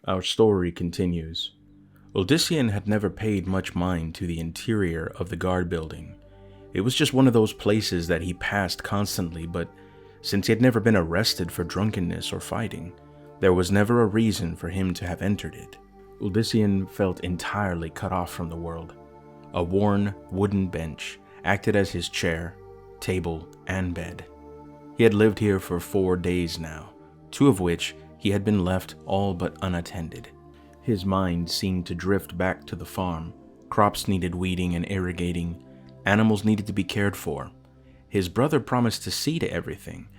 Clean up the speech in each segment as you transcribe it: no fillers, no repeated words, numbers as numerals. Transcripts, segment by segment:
Our story continues. Odysseus had never paid much mind to the interior of the guard building. It was just one of those places that he passed constantly, but since he had never been arrested for drunkenness or fighting, there was never a reason for him to have entered it. Odysseus felt entirely cut off from the world. A worn wooden bench acted as his chair, table, and bed. He had lived here for 4 days now, 2 of which he had been left all but unattended. His mind seemed to drift back to the farm. Crops needed weeding and irrigating. Animals needed to be cared for. His brother promised to see to everything,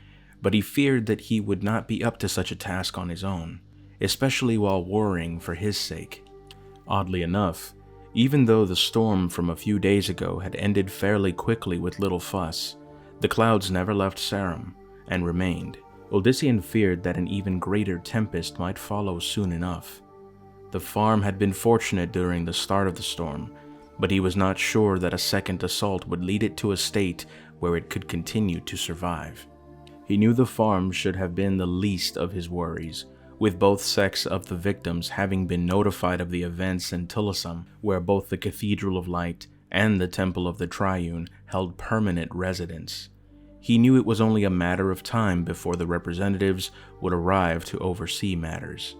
but he feared that he would not be up to such a task on his own, especially while worrying for his sake. Oddly enough, even though the storm from a few days ago had ended fairly quickly with little fuss, the clouds never left Sarum and remained. Odysseus feared that an even greater tempest might follow soon enough. The farm had been fortunate during the start of the storm, but he was not sure that a second assault would lead it to a state where it could continue to survive. He knew the farm should have been the least of his worries, with both sects of the victims having been notified of the events in Autumm, where both the Cathedral of Light and the Temple of the Triune held permanent residence. He knew it was only a matter of time before the representatives would arrive to oversee matters.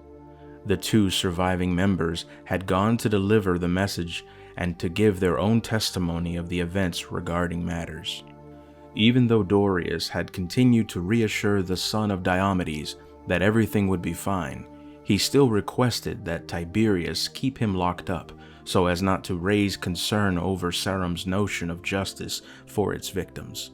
The 2 surviving members had gone to deliver the message and to give their own testimony of the events regarding matters. Even though Dorius had continued to reassure the son of Diomedes that everything would be fine, he still requested that Tiberius keep him locked up so as not to raise concern over Sarum's notion of justice for its victims.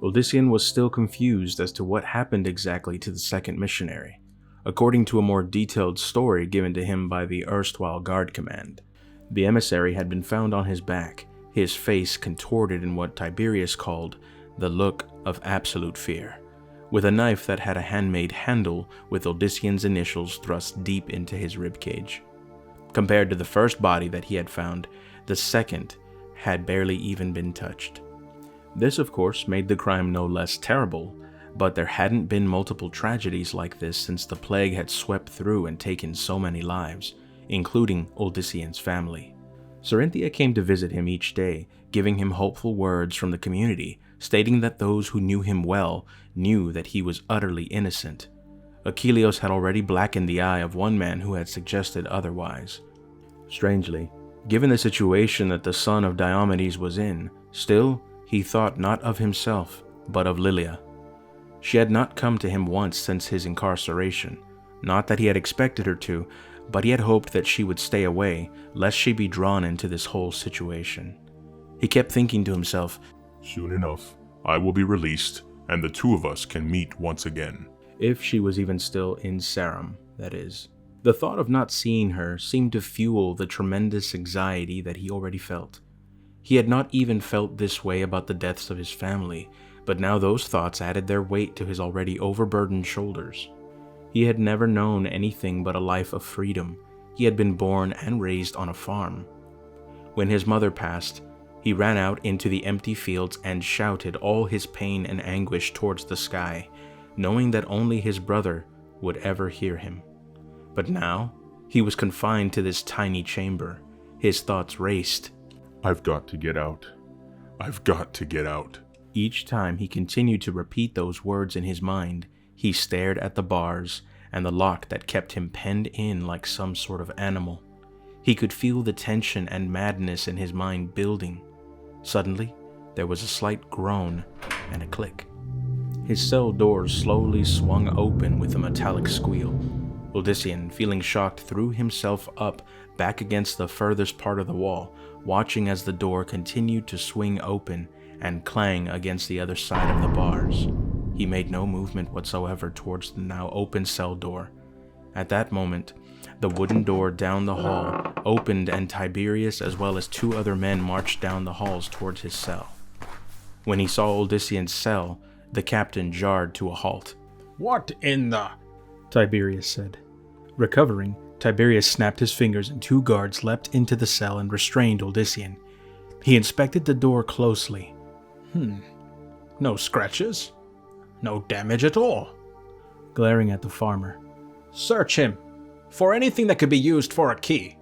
Odysseus was still confused as to what happened exactly to the second missionary, according to a more detailed story given to him by the erstwhile guard command. The emissary had been found on his back, his face contorted in what Tiberius called the look of absolute fear, with a knife that had a handmade handle with Odysseus' initials thrust deep into his ribcage. Compared to the first body that he had found, the second had barely even been touched. This, of course, made the crime no less terrible, but there hadn't been multiple tragedies like this since the plague had swept through and taken so many lives, including Odysseus' family. Cyrenthia came to visit him each day, giving him hopeful words from the community, stating that those who knew him well knew that he was utterly innocent. Achilles had already blackened the eye of one man who had suggested otherwise. Strangely, given the situation that the son of Diomedes was in, still he thought not of himself, but of Lilia. She had not come to him once since his incarceration, not that he had expected her to, but he had hoped that she would stay away, lest she be drawn into this whole situation. He kept thinking to himself, "Soon enough, I will be released, and the 2 of us can meet once again." If she was even still in Sarum, that is. The thought of not seeing her seemed to fuel the tremendous anxiety that he already felt. He had not even felt this way about the deaths of his family, but now those thoughts added their weight to his already overburdened shoulders. He had never known anything but a life of freedom. He had been born and raised on a farm. When his mother passed, he ran out into the empty fields and shouted all his pain and anguish towards the sky, knowing that only his brother would ever hear him. But now, he was confined to this tiny chamber. His thoughts raced. "I've got to get out. I've got to get out." Each time he continued to repeat those words in his mind, he stared at the bars and the lock that kept him penned in like some sort of animal. He could feel the tension and madness in his mind building. Suddenly, there was a slight groan and a click. His cell doors slowly swung open with a metallic squeal. Odysseus, feeling shocked, threw himself up back against the furthest part of the wall, watching as the door continued to swing open and clang against the other side of the bars. He made no movement whatsoever towards the now open cell door. At that moment, the wooden door down the hall opened and Tiberius as well as 2 other men marched down the halls towards his cell. When he saw Odysseus' cell, the captain jarred to a halt. "What in the—" Tiberius said. Recovering, Tiberius snapped his fingers and 2 guards leapt into the cell and restrained Odysseus. He inspected the door closely. No scratches? No damage at all? Glaring at the farmer. "Search him. for anything that could be used for a key.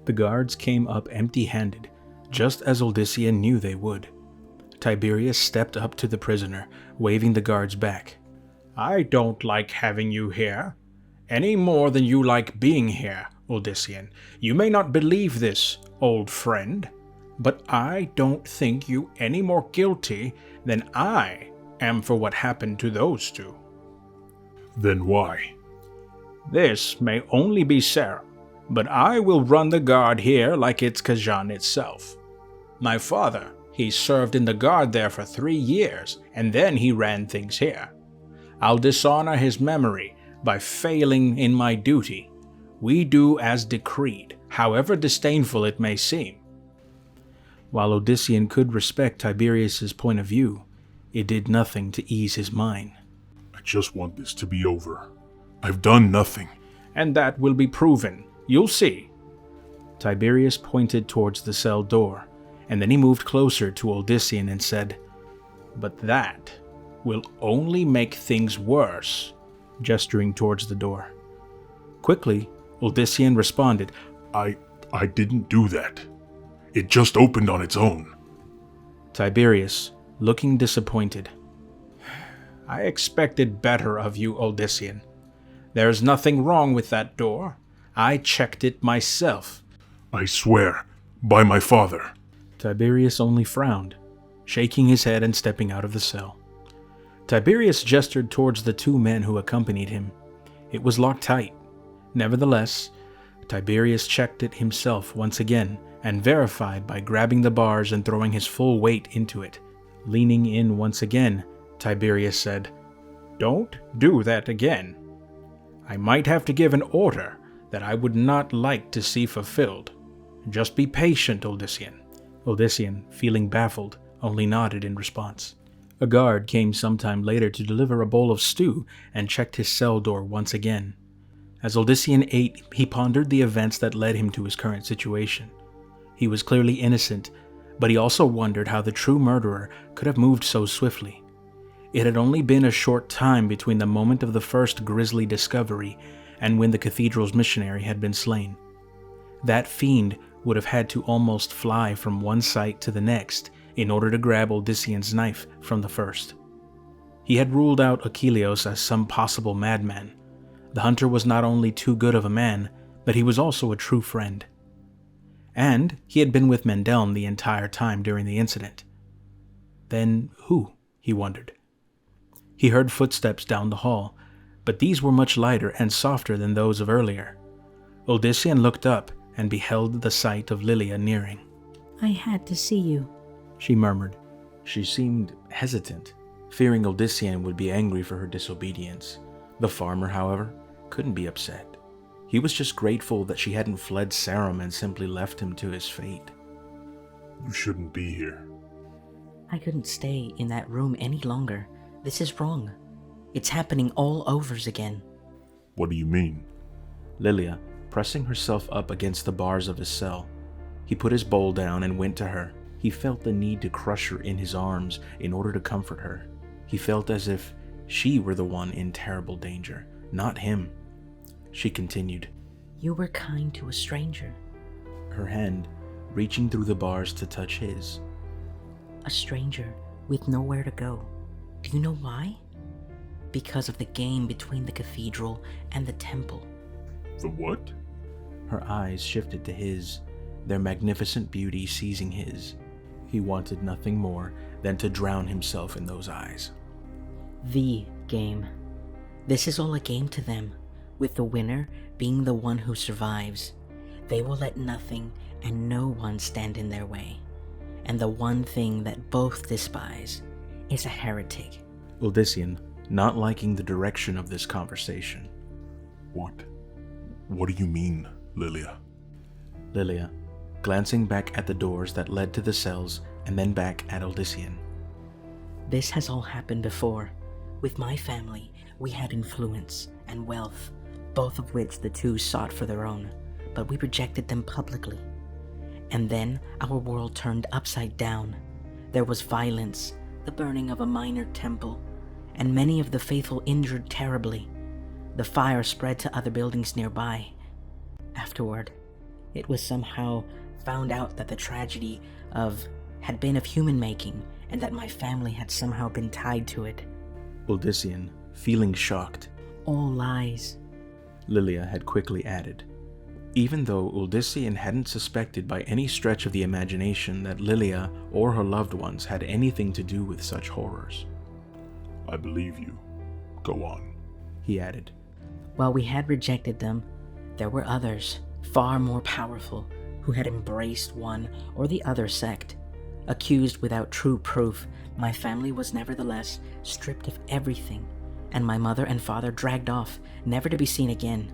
The guards came up empty-handed, just as Odysseus knew they would. Tiberius stepped up to the prisoner, waving the guards back. I don't like having you here, any more than you like being here, Odysseus. You may not believe this, old friend, but I don't think you any more guilty than I am for what happened to those two. Then why? This may only be Sarah, but I will run the guard here like it's Khajan itself. My father, he served in the guard there for 3 years, and then he ran things here. I'll dishonor his memory by failing in my duty. We do as decreed, however disdainful it may seem. While Odysseus could respect Tiberius's point of view, it did nothing to ease his mind. I just want this to be over. I've done nothing. And that will be proven. You'll see. Tiberius pointed towards the cell door, and then he moved closer to Odysseus and said, But that will only make things worse, gesturing towards the door. Quickly, Odysseus responded, I didn't do that. It just opened on its own. Tiberius, looking disappointed. I expected better of you, Odysseus. There's nothing wrong with that door. I checked it myself. I swear, by my father. Tiberius only frowned, shaking his head and stepping out of the cell. Tiberius gestured towards the 2 men who accompanied him. It was locked tight. Nevertheless, Tiberius checked it himself once again and verified by grabbing the bars and throwing his full weight into it. Leaning in once again, Tiberius said, Don't do that again. I might have to give an order that I would not like to see fulfilled. Just be patient, Odysseus. Odysseus, feeling baffled, only nodded in response. A guard came sometime later to deliver a bowl of stew and checked his cell door once again. As Odysseus ate, he pondered the events that led him to his current situation. He was clearly innocent, but he also wondered how the true murderer could have moved so swiftly. It had only been a short time between the moment of the first grisly discovery and when the cathedral's missionary had been slain. That fiend would have had to almost fly from one site to the next in order to grab Odysseus' knife from the first. He had ruled out Achilles as some possible madman. The hunter was not only too good of a man, but he was also a true friend. And he had been with Mendelm the entire time during the incident. Then who? He wondered. He heard footsteps down the hall, but these were much lighter and softer than those of earlier. Odysseus looked up and beheld the sight of Lilia nearing. I had to see you, she murmured. She seemed hesitant, fearing Odysseus would be angry for her disobedience. The farmer, however, couldn't be upset. He was just grateful that she hadn't fled Sarum and simply left him to his fate. You shouldn't be here. I couldn't stay in that room any longer. This is wrong. It's happening all overs again. What do you mean? Lilia, pressing herself up against the bars of his cell. He put his bowl down and went to her. He felt the need to crush her in his arms in order to comfort her. He felt as if she were the one in terrible danger, not him. She continued. You were kind to a stranger. Her hand reaching through the bars to touch his. A stranger with nowhere to go. Do you know why? Because of the game between the cathedral and the temple. The what? Her eyes shifted to his, their magnificent beauty seizing his. He wanted nothing more than to drown himself in those eyes. The game. This is all a game to them, with the winner being the one who survives. They will let nothing and no one stand in their way. And the one thing that both despise is a heretic. Odysseus, not liking the direction of this conversation. What do you mean, Lilia? Lilia, glancing back at the doors that led to the cells and then back at Odysseus. This has all happened before. With my family, we had influence and wealth, both of which the two sought for their own, but we rejected them publicly. And then our world turned upside down. There was violence, the burning of a minor temple, and many of the faithful injured terribly. The fire spread to other buildings nearby, afterward. It was somehow found out that the tragedy had been of human making, and that my family had somehow been tied to it. Odysseus, feeling shocked. All lies. Lilia had quickly added, even though Odysseus hadn't suspected by any stretch of the imagination that Lilia or her loved ones had anything to do with such horrors. I believe you. Go on, he added. While we had rejected them, there were others, far more powerful, who had embraced one or the other sect. Accused without true proof, my family was nevertheless stripped of everything, and my mother and father dragged off, never to be seen again.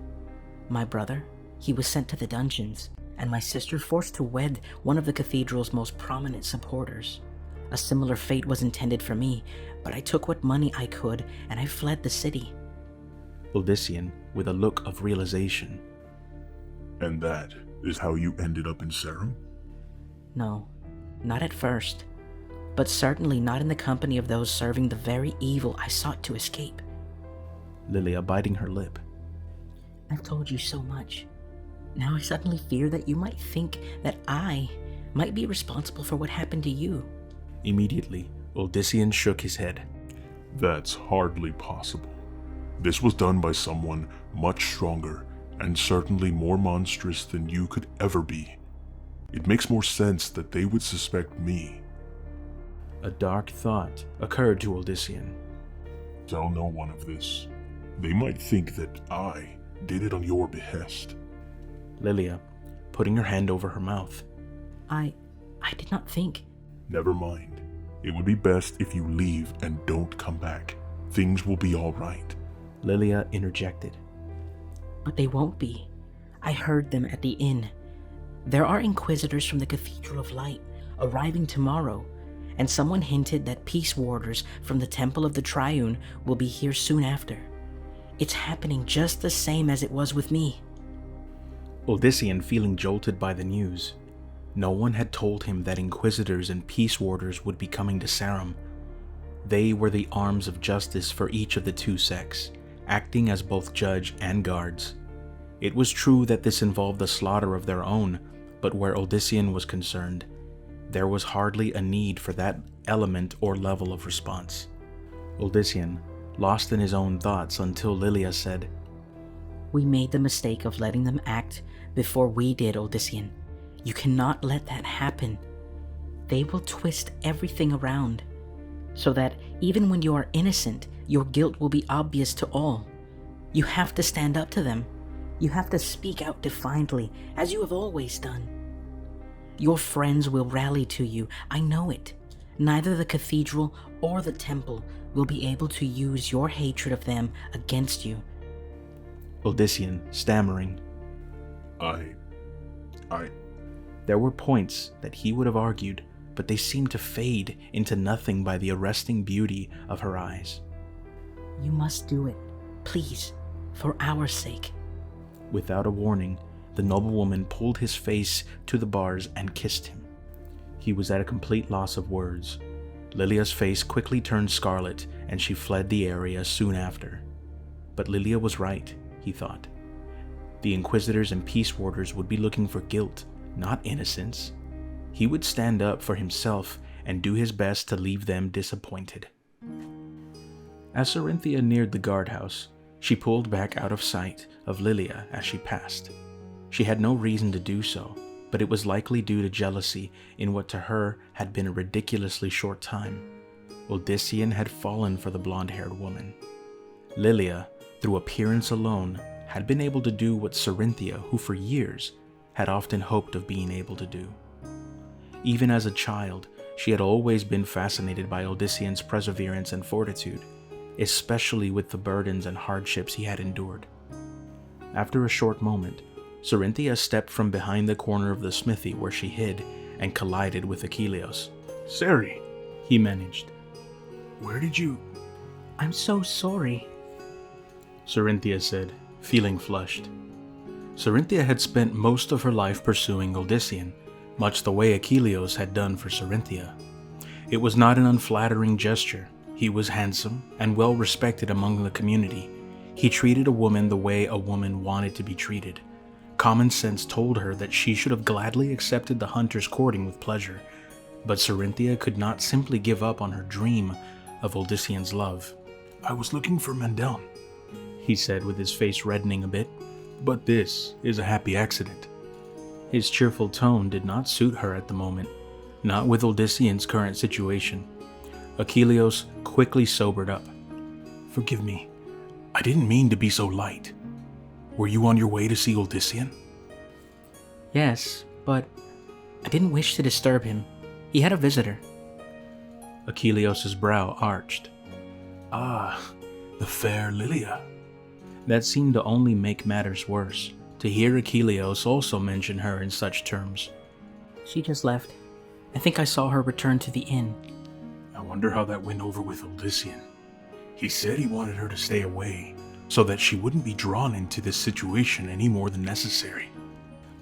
My brother, he was sent to the dungeons, and my sister forced to wed one of the cathedral's most prominent supporters. A similar fate was intended for me, but I took what money I could, and I fled the city. Odysseus, with a look of realization. And that is how you ended up in Sarum? No, not at first, but certainly not in the company of those serving the very evil I sought to escape. Lilia biting her lip. I've told you so much. Now I suddenly fear that you might think that I might be responsible for what happened to you. Immediately, Odysseus shook his head. That's hardly possible. This was done by someone much stronger and certainly more monstrous than you could ever be. It makes more sense that they would suspect me. A dark thought occurred to Odysseus. Tell no one of this. They might think that I did it on your behest. Lilia, putting her hand over her mouth. I did not think. Never mind. It would be best if you leave and don't come back. Things will be all right. Lilia interjected. But they won't be. I heard them at the inn. There are inquisitors from the Cathedral of Light arriving tomorrow, and someone hinted that peace warders from the Temple of the Triune will be here soon after. It's happening just the same as it was with me. Odysseus, feeling jolted by the news. No one had told him that inquisitors and peace warders would be coming to Sarum. They were the arms of justice for each of the two sects, acting as both judge and guards. It was true that this involved the slaughter of their own, but where Odysseus was concerned, there was hardly a need for that element or level of response. Odysseus, lost in his own thoughts until Lilia said, We made the mistake of letting them act before we did, Odysseus. You cannot let that happen. They will twist everything around, so that even when you are innocent, your guilt will be obvious to all. You have to stand up to them. You have to speak out defiantly, as you have always done. Your friends will rally to you, I know it. Neither the cathedral or the temple will be able to use your hatred of them against you. Odysseus, stammering. I... There were points that he would have argued, but they seemed to fade into nothing by the arresting beauty of her eyes. You must do it, please, for our sake. Without a warning, the noblewoman pulled his face to the bars and kissed him. He was at a complete loss of words. Lilia's face quickly turned scarlet, and she fled the area soon after. But Lilia was right, he thought. The inquisitors and peace warders would be looking for guilt, not innocence. He would stand up for himself and do his best to leave them disappointed. As Cyrenthia neared the guardhouse, she pulled back out of sight of Lilia as she passed. She had no reason to do so, but it was likely due to jealousy in what to her had been a ridiculously short time. Odysseus had fallen for the blonde-haired woman. Lilia, through appearance alone, had been able to do what Cyrenthia, who for years had often hoped of being able to do. Even as a child, she had always been fascinated by Odysseus' perseverance and fortitude, especially with the burdens and hardships he had endured. After a short moment, Cyrenthia stepped from behind the corner of the smithy where she hid and collided with Achilles. Sari, he managed. Where did you... I'm so sorry, Cyrenthia said, feeling flushed. Cyrenthia had spent most of her life pursuing Odysseus, much the way Achilles had done for Cyrenthia. It was not an unflattering gesture. He was handsome and well respected among the community. He treated a woman the way a woman wanted to be treated, Common sense told her that she should have gladly accepted the hunter's courting with pleasure, but Cyrenthia could not simply give up on her dream of Odyssean's love. "I was looking for Mendeln," he said with his face reddening a bit, "but this is a happy accident." His cheerful tone did not suit her at the moment, not with Odyssean's current situation. Achilles quickly sobered up. "Forgive me, I didn't mean to be so light. Were you on your way to see Odyssean?" Yes, but I didn't wish to disturb him. He had a visitor. Achilles' brow arched. "Ah, the fair Lilia." That seemed to only make matters worse, to hear Achilles also mention her in such terms. She just left. I think I saw her return to the inn. "I wonder how that went over with Odyssean. He said he wanted her to stay away, so that she wouldn't be drawn into this situation any more than necessary."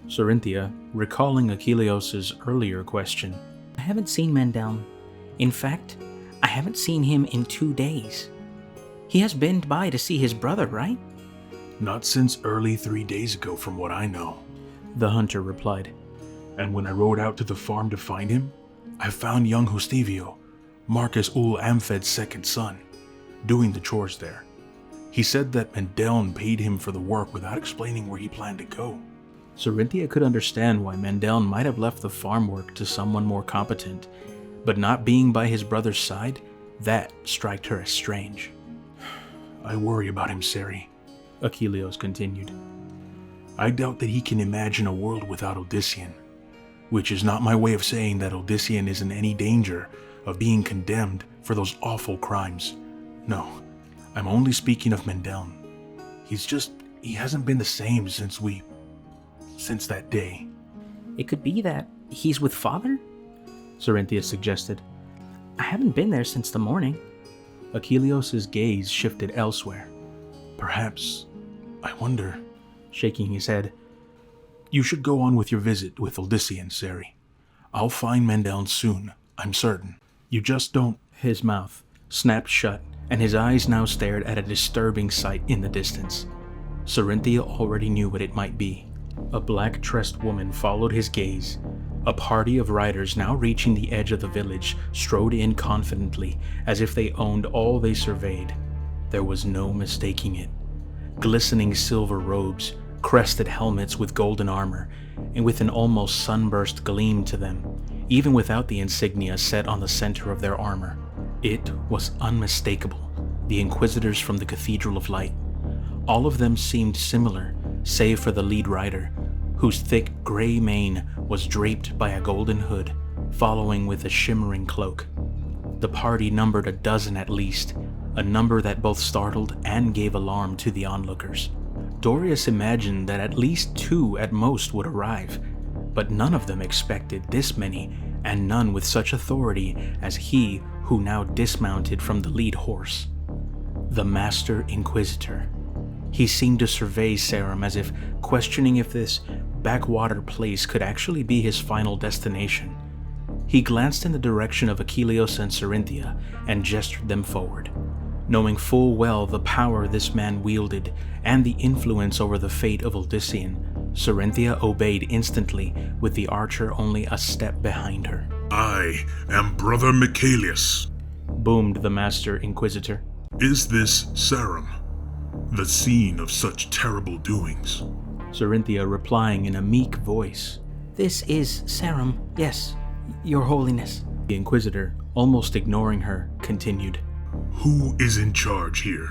Cyrenthia, recalling Achilles' earlier question. I haven't seen Mendeln. In fact, I haven't seen him in 2 days. He has been by to see his brother, right? "Not since early 3 days ago, from what I know," the hunter replied. "And when I rode out to the farm to find him, I found young Hostivio, Marcus Ul Amphed's second son, doing the chores there. He said that Mendeln paid him for the work without explaining where he planned to go." Cyrenthia could understand why Mendeln might have left the farm work to someone more competent, but not being by his brother's side, that struck her as strange. "I worry about him, Ceri," Achilles continued. "I doubt that he can imagine a world without Odyssean, which is not my way of saying that Odyssean is in any danger of being condemned for those awful crimes. No, I'm only speaking of Mendeln. He hasn't been the same since that day." It could be that he's with father? Cyrenthia suggested. I haven't been there since the morning. Achilles' gaze shifted elsewhere. "Perhaps, I wonder," shaking his head. "You should go on with your visit with Odyssean, Ceri. I'll find Mendeln soon, I'm certain. You just don't—" His mouth snapped shut, and his eyes now stared at a disturbing sight in the distance. Cyrenthia already knew what it might be. A black-dressed woman followed his gaze. A party of riders now reaching the edge of the village strode in confidently, as if they owned all they surveyed. There was no mistaking it. Glistening silver robes, crested helmets with golden armor, and with an almost sunburst gleam to them, even without the insignia set on the center of their armor. It was unmistakable, the Inquisitors from the Cathedral of Light. All of them seemed similar, save for the lead rider, whose thick gray mane was draped by a golden hood, following with a shimmering cloak. The party numbered a dozen at least, a number that both startled and gave alarm to the onlookers. Dorius imagined that at least 2 at most would arrive, but none of them expected this many, and none with such authority as he who now dismounted from the lead horse. The Master Inquisitor. He seemed to survey Sarum as if questioning if this backwater place could actually be his final destination. He glanced in the direction of Achilles and Cyrenthia and gestured them forward. Knowing full well the power this man wielded and the influence over the fate of Odyssean, Cyrenthia obeyed instantly, with the archer only a step behind her. "I am Brother Michaelius," boomed the Master Inquisitor. "Is this Sarum, the scene of such terrible doings?" Cyrenthia replying in a meek voice. This is Sarum, yes, Your Holiness. The Inquisitor, almost ignoring her, continued. "Who is in charge here?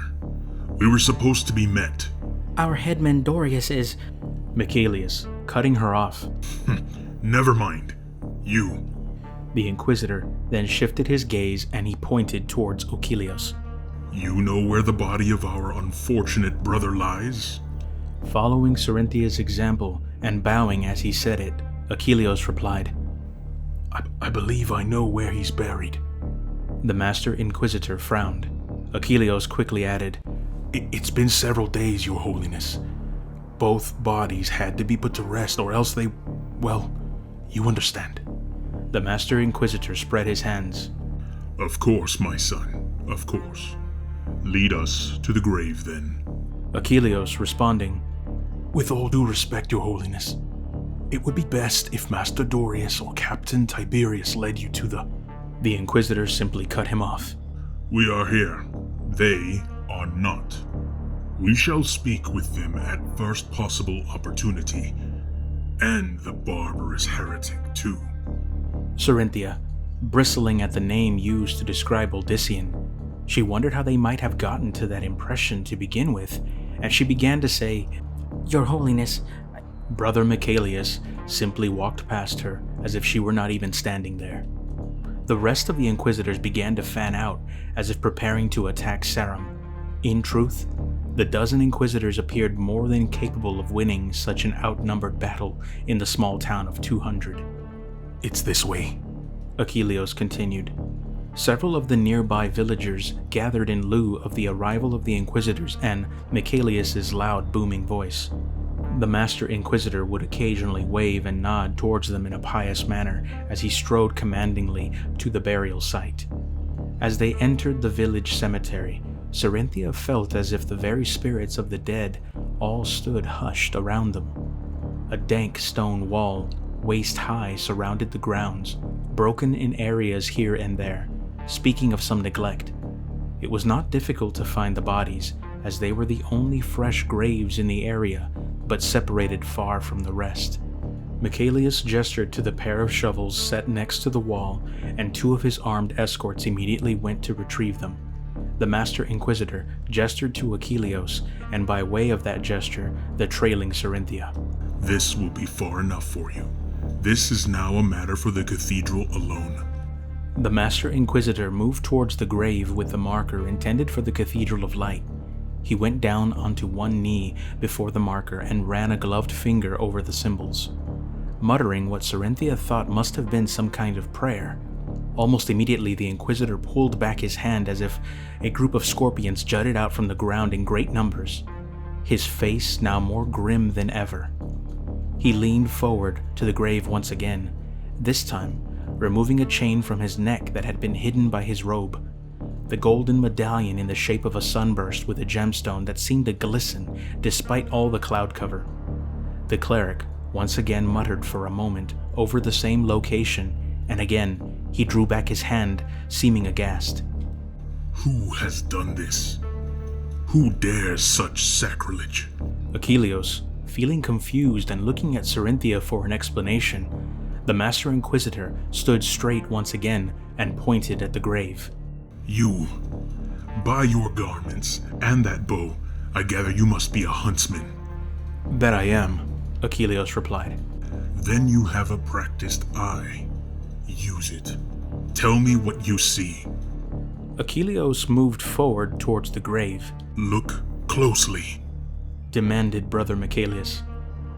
We were supposed to be met." Our headman Dorius is... Michaelius, cutting her off. "Never mind. You." The Inquisitor then shifted his gaze and he pointed towards Achilles. "You know where the body of our unfortunate brother lies?" Following Cyrenthea's example and bowing as he said it, Achilles replied, I believe I know where he's buried." The Master Inquisitor frowned. Achilles quickly added, It's been several days, Your Holiness. Both bodies had to be put to rest or else they, well, you understand." The Master Inquisitor spread his hands. "Of course, my son, of course. Lead us to the grave, then." Achilles responding, With all due respect, Your Holiness, it would be best if Master Dorius or Captain Tiberius led you to The Inquisitor simply cut him off. We are here. They are not. We shall speak with them at first possible opportunity. And the barbarous heretic, too. Cyrenthia, bristling at the name used to describe Odysseus, she wondered how they might have gotten to that impression to begin with, and she began to say, Your Holiness, Brother Michaelius simply walked past her as if she were not even standing there. The rest of the Inquisitors began to fan out as if preparing to attack Sarum. In truth, the dozen Inquisitors appeared more than capable of winning such an outnumbered battle in the small town of 200. It's this way, Achilles continued. Several of the nearby villagers gathered in lieu of the arrival of the Inquisitors and Michaelius's loud booming voice. The Master Inquisitor would occasionally wave and nod towards them in a pious manner as he strode commandingly to the burial site. As they entered the village cemetery, Cyrenthia felt as if the very spirits of the dead all stood hushed around them. A dank stone wall, waist-high, surrounded the grounds, broken in areas here and there, speaking of some neglect. It was not difficult to find the bodies, as they were the only fresh graves in the area, but separated far from the rest. Michaelius gestured to the pair of shovels set next to the wall, and two of his armed escorts immediately went to retrieve them. The Master Inquisitor gestured to Achilles, and by way of that gesture, the trailing Cyrenthia. This will be far enough for you. This is now a matter for the cathedral alone. The Master Inquisitor moved towards the grave with the marker intended for the Cathedral of Light. He went down onto one knee before the marker and ran a gloved finger over the symbols. Muttering what Cyrenthia thought must have been some kind of prayer, almost immediately the Inquisitor pulled back his hand as if a group of scorpions jutted out from the ground in great numbers, his face now more grim than ever. He leaned forward to the grave once again, this time removing a chain from his neck that had been hidden by his robe. The golden medallion in the shape of a sunburst with a gemstone that seemed to glisten despite all the cloud cover. The cleric once again muttered for a moment over the same location, and again he drew back his hand, seeming aghast. Who has done this? Who dares such sacrilege? Achilles, feeling confused and looking at Cyrenthia for an explanation, the Master Inquisitor stood straight once again and pointed at the grave. You, by your garments and that bow, I gather you must be a huntsman. That I am, Achilles replied. Then you have a practiced eye. Use it. Tell me what you see. Achilles moved forward towards the grave. Look closely, demanded Brother Michaelius.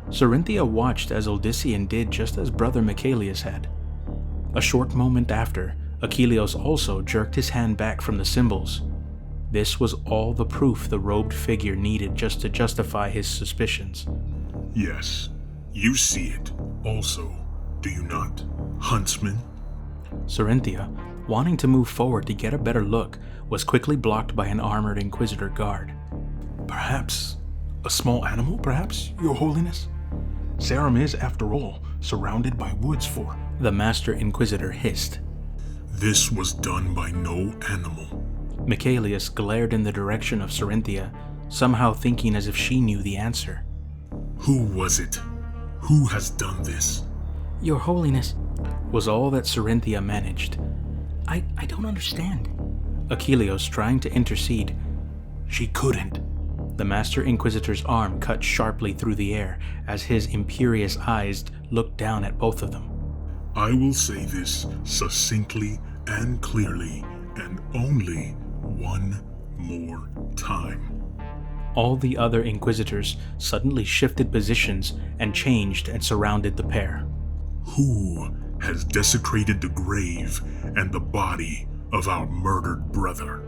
Cyrenthia watched as Odysseus did just as Brother Michaelius had. A short moment after, Achilles also jerked his hand back from the symbols. This was all the proof the robed figure needed just to justify his suspicions. Yes, you see it also, do you not, huntsman? Cyrenthia, wanting to move forward to get a better look, was quickly blocked by an armored Inquisitor guard. Perhaps a small animal, perhaps, Your Holiness? Sarum is, after all, surrounded by woods for... The Master Inquisitor hissed. This was done by no animal. Michaelius glared in the direction of Cyrenthia, somehow thinking as if she knew the answer. Who was it? Who has done this? Your Holiness, was all that Cyrenthia managed. I don't understand. Achilles trying to intercede. She couldn't. The Master Inquisitor's arm cut sharply through the air as his imperious eyes looked down at both of them. I will say this succinctly and clearly, and only one more time. All the other Inquisitors suddenly shifted positions and changed and surrounded the pair. Who has desecrated the grave and the body of our murdered brother?